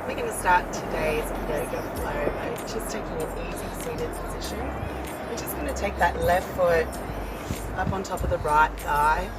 We're going to start today's yoga flow by just taking an easy seated position. We're just going to take that left foot up on top of the right thigh.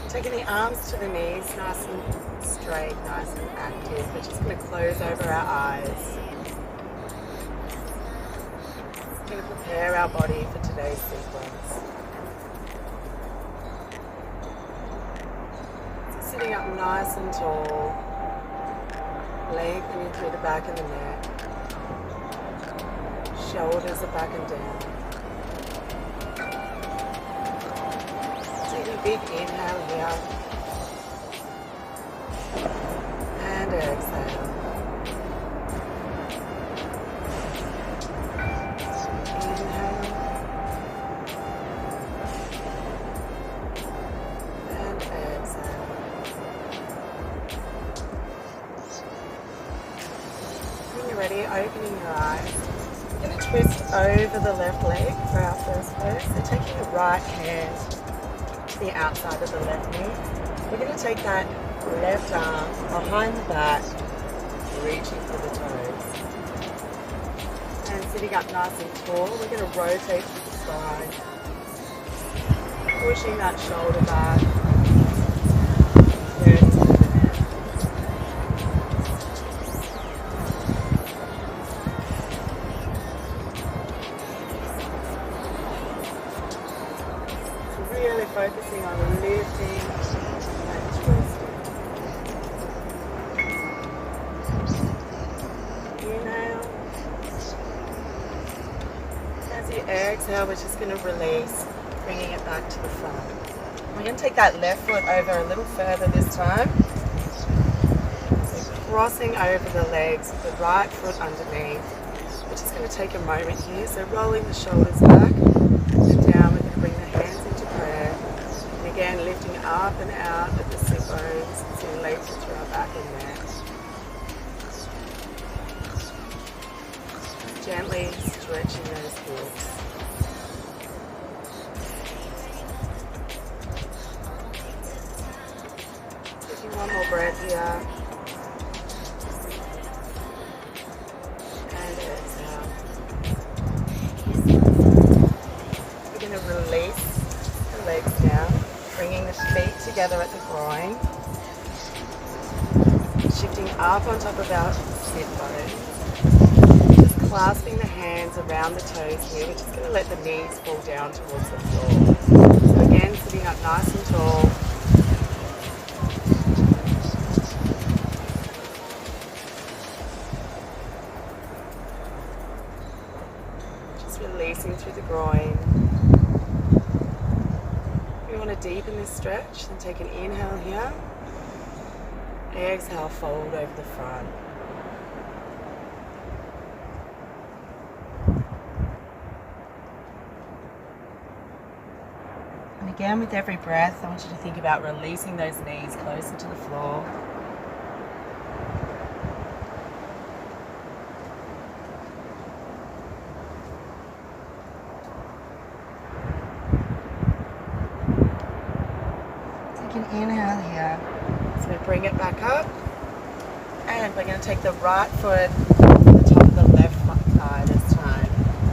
Taking the arms to the knees, nice and straight, nice and active. We're just going to close over our eyes. We're going to prepare our body for today's sequence. So sitting up nice and tall, lengthening through the back of the neck. Shoulders are back and down. Take a big inhale here. And exhale. Inhale. And exhale. When you're ready, opening your eyes. We're going to twist over the left leg for our first pose. So taking the right hand to the outside of the left knee. We're going to take that left arm behind the back, reaching for the toes. And sitting up nice and tall, we're going to rotate through the spine. Pushing that shoulder back. Turning to the neck. Really focusing on lifting and twisting. Inhale. As you exhale, we're just going to release, bringing it back to the front. We're going to take that left foot over a little further this time. So crossing over the legs with the right foot underneath. We're just going to take a moment here. So rolling the shoulders back and down. We're going to bring the hands into prayer. And again, lifting up and out of the sit bones, stimulating through our back and neck. Gently stretching those hips. Taking one more breath here. And exhale. We're going to release the legs down, bringing the feet together at the groin. Shifting up on top of our sit bones. Clasping the hands around the toes here, we're just going to let the knees fall down towards the floor. So again, sitting up nice and tall. Just releasing through the groin. If you want to deepen this stretch, then take an inhale here. Exhale, fold over the front. Again, with every breath, I want you to think about releasing those knees closer to the floor. Take an inhale here. So bring it back up. And we're going to take the right foot to the top of the left thigh this time.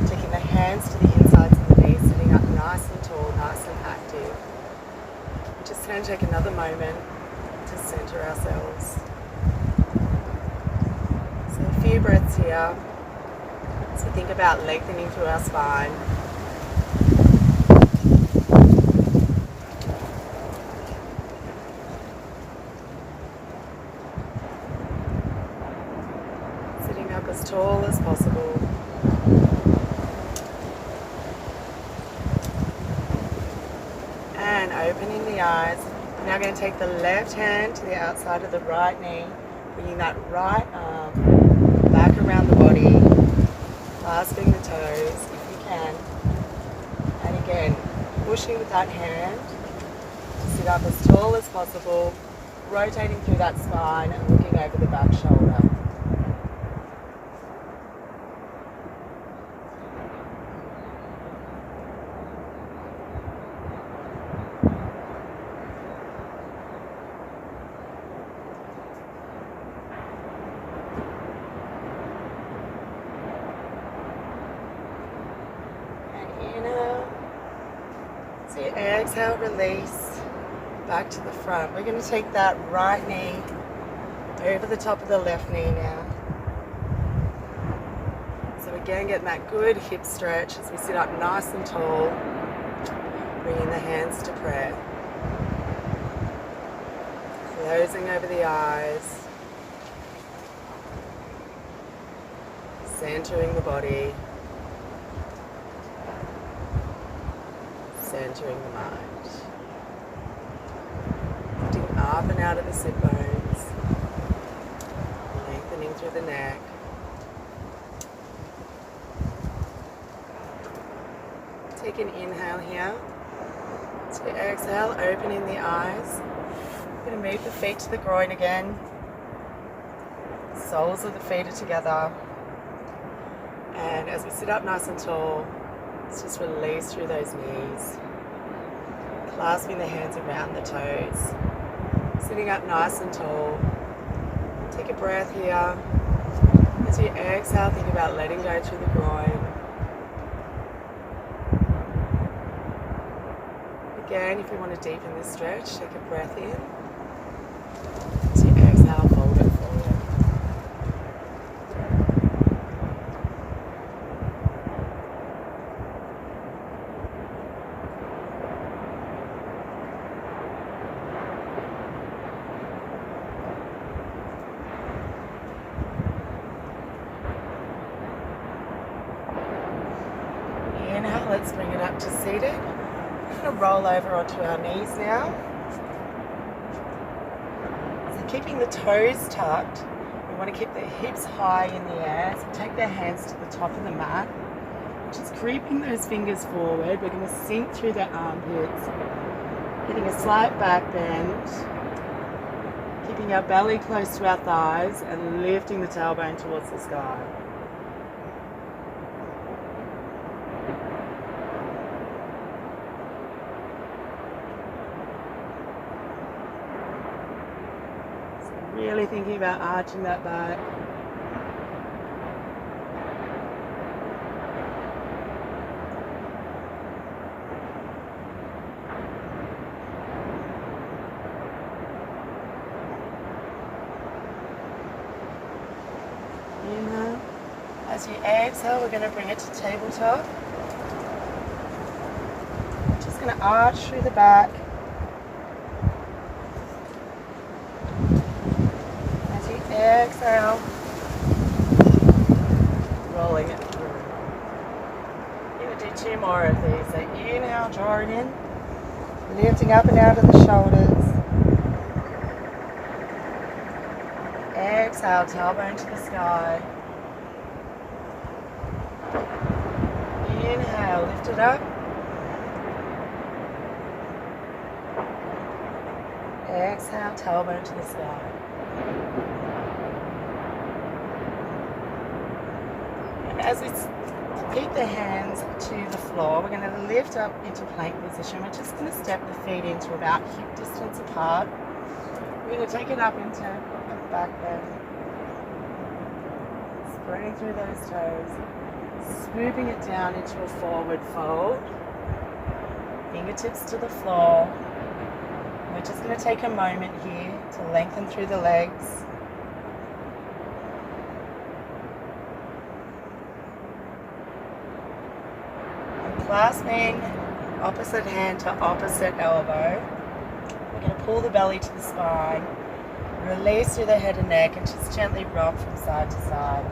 Taking the hands to the insides of the knees, sitting up nice and tall, nice and active. We're just going to take another moment to center ourselves. So a few breaths here. So think about lengthening through our spine. Sitting up as tall as possible. And opening the eyes. We're now going to take the left hand to the outside of the right knee, bringing that right arm back around the body, clasping the toes if you can. And again, pushing with that hand to sit up as tall as possible, rotating through that spine and looking over the back shoulder. Exhale, release back to the front. We're going to take that right knee over the top of the left knee now. So again, getting that good hip stretch as we sit up nice and tall, bringing the hands to prayer. Closing over the eyes, centering the body, centering the mind. Lifting up and out of the sit bones, lengthening through the neck. Take an inhale here. So exhale, opening the eyes. We're going to move the feet to the groin again. Soles of the feet are together. And as we sit up nice and tall, let's just release through those knees. Clasping the hands around the toes. Sitting up nice and tall. Take a breath here. As you exhale, think about letting go through the groin. Again, if you want to deepen this stretch, take a breath in. As you exhale, fold it forward. Inhale, let's bring it up to seated. We're going to roll over onto our knees now. So keeping the toes tucked, we want to keep the hips high in the air. So take the hands to the top of the mat. Just creeping those fingers forward. We're going to sink through the armpits. Getting a slight back bend. Keeping our belly close to our thighs and lifting the tailbone towards the sky. Really thinking about arching that back. Inhale. As you exhale, we're going to bring it to tabletop. Just going to arch through the back. Exhale, rolling it through. You're going to do 2 more of these. So inhale, draw it in, lifting up and out of the shoulders. Exhale, tailbone to the sky. Inhale, lift it up. Exhale, tailbone to the sky. As we keep the hands to the floor, we're going to lift up into plank position. We're just going to step the feet into about hip distance apart. We're going to take it up into a back bend. Spreading through those toes. Swooping it down into a forward fold. Fingertips to the floor. We're just going to take a moment here to lengthen through the legs. Clasping opposite hand to opposite elbow. We're going to pull the belly to the spine, release through the head and neck, and just gently rock from side to side.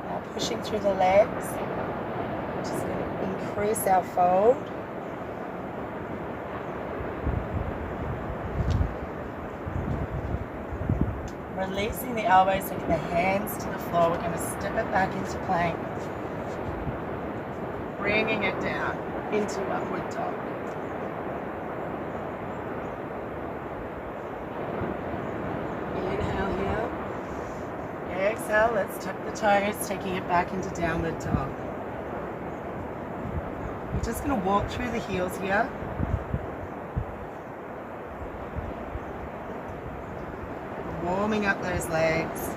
Now pushing through the legs, just going to increase our fold. Releasing the elbows, taking the hands to the floor. We're going to step it back into plank. Bringing it down into upward dog. Inhale here. Exhale, let's tuck the toes, taking it back into downward dog. We're just going to walk through the heels here. warming up those legs.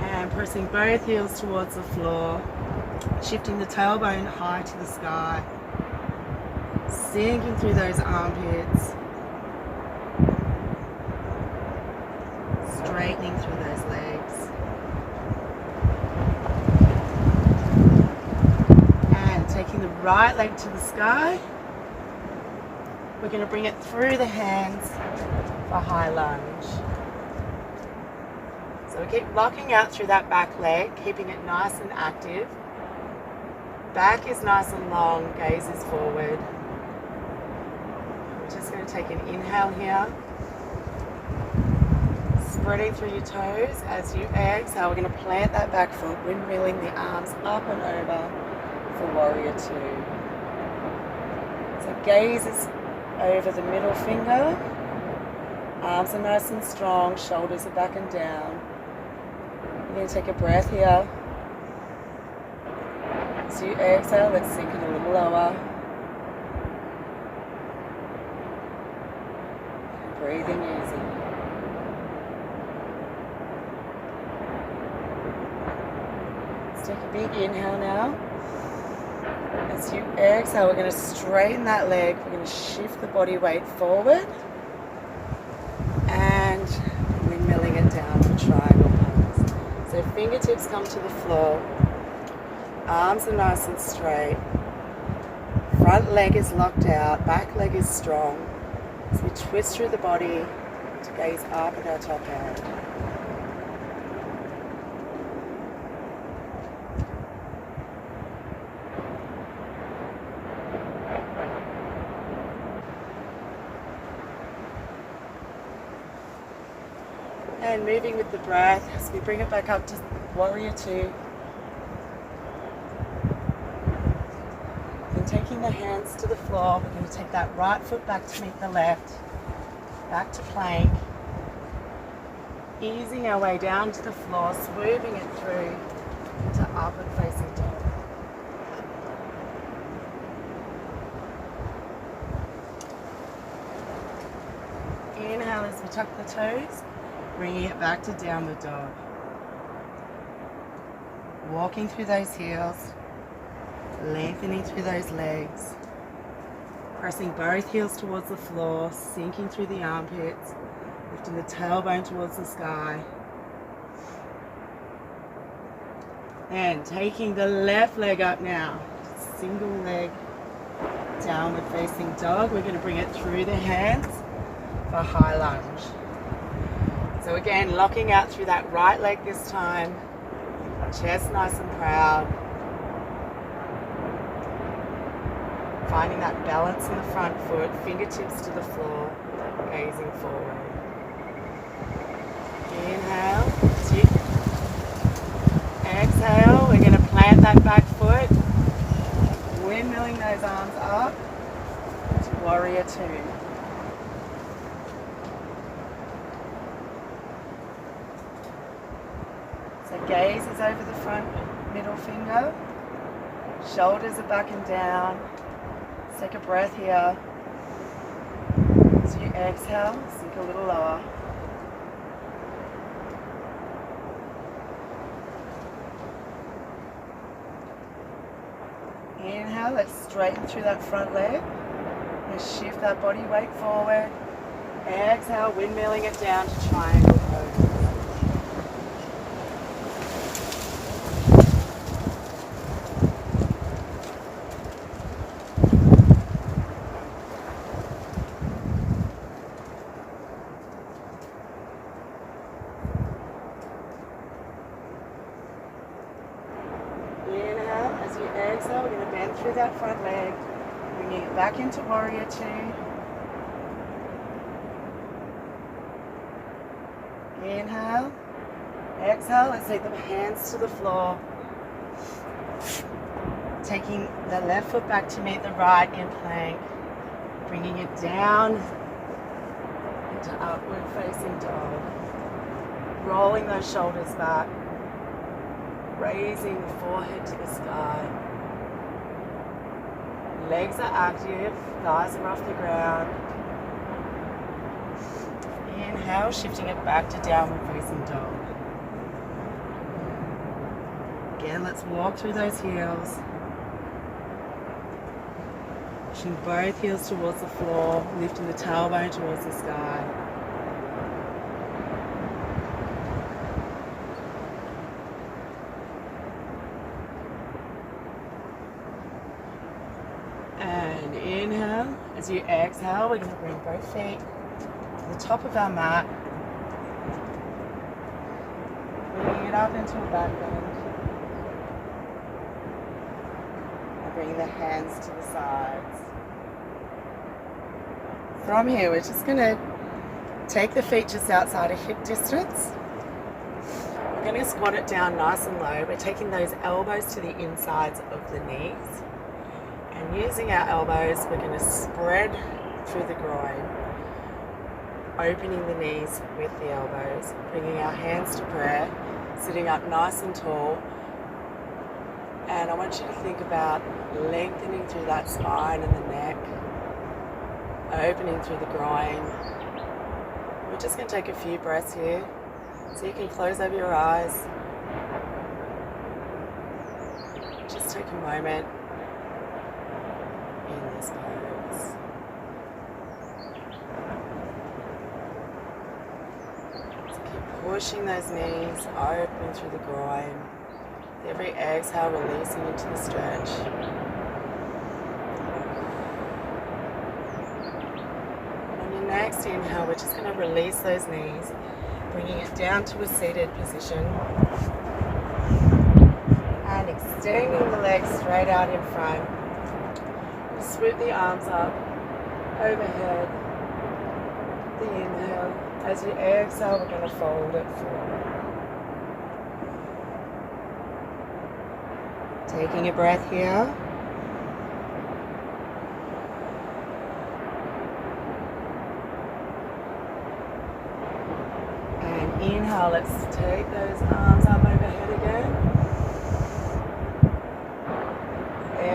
And pressing both heels towards the floor. Shifting the tailbone high to the sky. Sinking through those armpits. Straightening through those legs. And taking the right leg to the sky. We're going to bring it through the hands for high lunge. So we keep locking out through that back leg, keeping it nice and active. Back is nice and long, gaze is forward. We're just going to take an inhale here. Spreading through your toes. As you exhale, we're going to plant that back foot, windmilling the arms up and over for warrior two. So gaze is over the middle finger. Arms are nice and strong, shoulders are back and down. You're going to take a breath here. As you exhale, let's sink it a little lower. Breathing easy. Let's take a big inhale now. As you exhale, we're going to straighten that leg. We're going to shift the body weight forward. And windmilling it down for triangle pose. So fingertips come to the floor. Arms are nice and straight. Front leg is locked out. Back leg is strong. As we twist through the body to gaze up at our top end. And moving with the breath as we bring it back up to warrior two. And taking the hands to the floor, we're going to take that right foot back to meet the left. Back to plank. Easing our way down to the floor, swooping it through into upward facing dog. Inhale as we tuck the toes. Bringing it back to downward dog. Walking through those heels. Lengthening through those legs. Pressing both heels towards the floor. Sinking through the armpits. Lifting the tailbone towards the sky. And taking the left leg up now. Single leg. Downward facing dog. We're going to bring it through the hands for high lunge. So again, locking out through that right leg this time. Chest nice and proud. Finding that balance in the front foot, fingertips to the floor, gazing forward. Inhale, deep. Exhale, we're going to plant that back foot. Windmilling those arms up to warrior two. So gaze is over the front middle finger. Shoulders are back and down. Let's take a breath here. As you exhale, sink a little lower. Inhale, let's straighten through that front leg. Let's shift that body weight forward. Exhale, windmilling it down to triangle pose. Exhale, we're going to bend through that front leg, bringing it back into warrior two. Inhale, exhale, let's take the hands to the floor. Taking the left foot back to meet the right in plank, bringing it down into upward facing dog. Rolling those shoulders back, raising the forehead to the sky. Legs are active, thighs are off the ground. Inhale, shifting it back to downward facing dog. Again, let's walk through those heels. Pushing both heels towards the floor, lifting the tailbone towards the sky. And inhale. As you exhale, we're going to bring both feet to the top of our mat. Bringing it up into a back bend. Bring the hands to the sides. From here, we're just going to take the feet just outside of hip distance. We're going to squat it down nice and low. We're taking those elbows to the insides of the knees. And using our elbows, we're going to spread through the groin, opening the knees with the elbows, bringing our hands to prayer, sitting up nice and tall. And I want you to think about lengthening through that spine and the neck, opening through the groin. We're just going to take a few breaths here, so you can close over your eyes. Just take a moment in this pose. So keep pushing those knees, opening through the groin. Every exhale, releasing into the stretch. On your next inhale, we're just going to release those knees, bringing it down to a seated position. And extending the legs straight out in front. Swoop the arms up, overhead. The inhale. As you exhale, we're going to fold it forward. Taking a breath here. And inhale, let's take those arms up overhead again.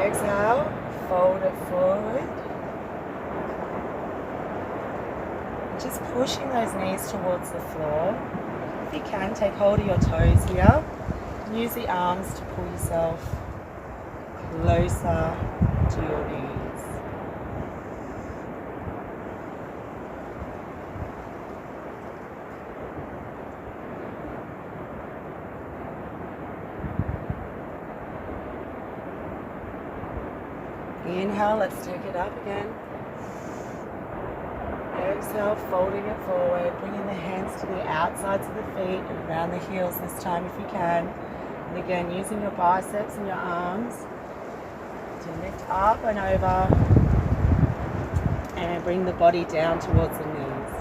Exhale, fold it forward. Just pushing those knees towards the floor. If you can, take hold of your toes here. Use the arms to pull yourself closer to your knees. Inhale, let's take it up again. Exhale, folding it forward, bringing the hands to the outsides of the feet and around the heels this time if you can. And again, using your biceps and your arms to lift up and over and bring the body down towards the knees.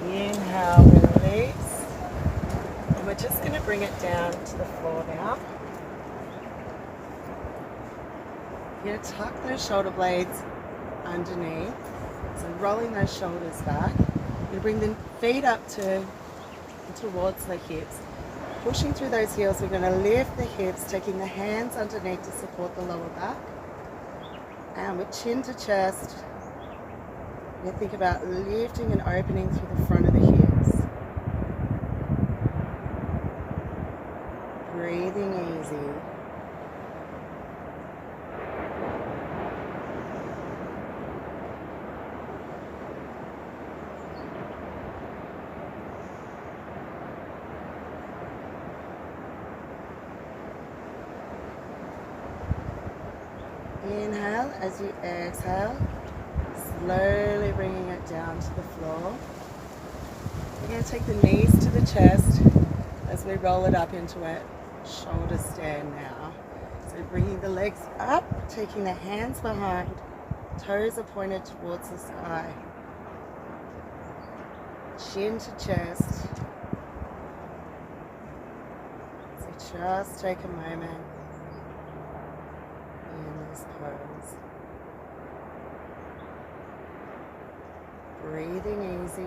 Inhale, release. And we're just going to bring it down to the floor now. You're going to tuck those shoulder blades underneath. So rolling those shoulders back. You're going to bring the feet up towards the hips. Pushing through those heels, we're going to lift the hips, taking the hands underneath to support the lower back. And with chin to chest, you think about lifting and opening through the front of the hips. Breathing easy. Inhale as you exhale. Slowly bringing it down to the floor. We're going to take the knees to the chest as we roll it up into a shoulder stand now. So bringing the legs up, taking the hands behind, toes are pointed towards the sky. Chin to chest. So just take a moment in this pose. breathing easy.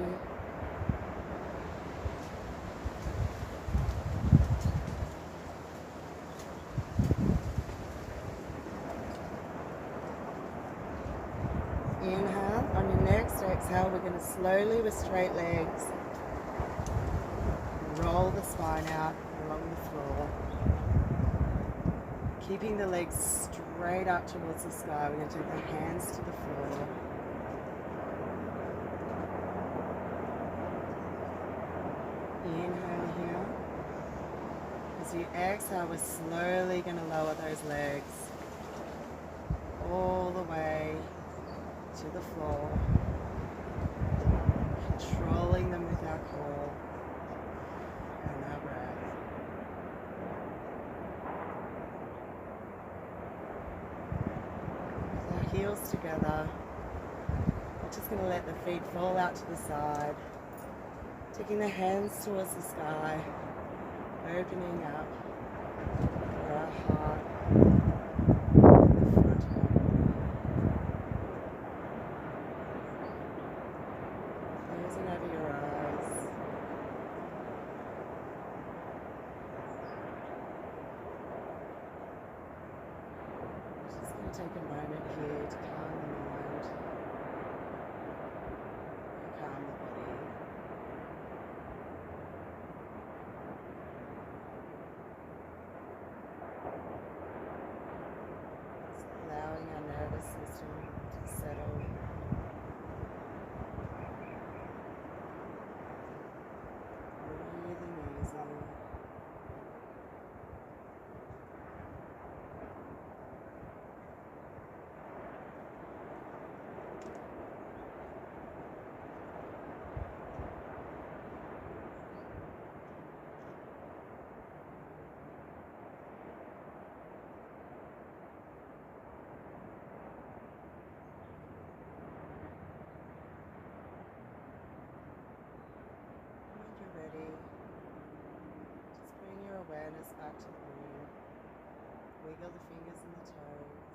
Inhale. On your next exhale, we're going to slowly, with straight legs, roll the spine out along the floor. Keeping the legs straight up towards the sky, we're going to take the hands to the floor. Inhale here. As you exhale, we're slowly going to lower those legs all the way to the floor, controlling them with our core and our breath. With our heels together, we're just going to let the feet fall out to the side, taking the hands towards the sky, opening up for our heart and the front of our body. Closing over your eyes. Just going to take a moment here to calm the mind and calm the body. Allowing our nervous system to settle. Breathing easily. When you're ready, just bring your awareness back to the room. Wiggle the fingers and the toes.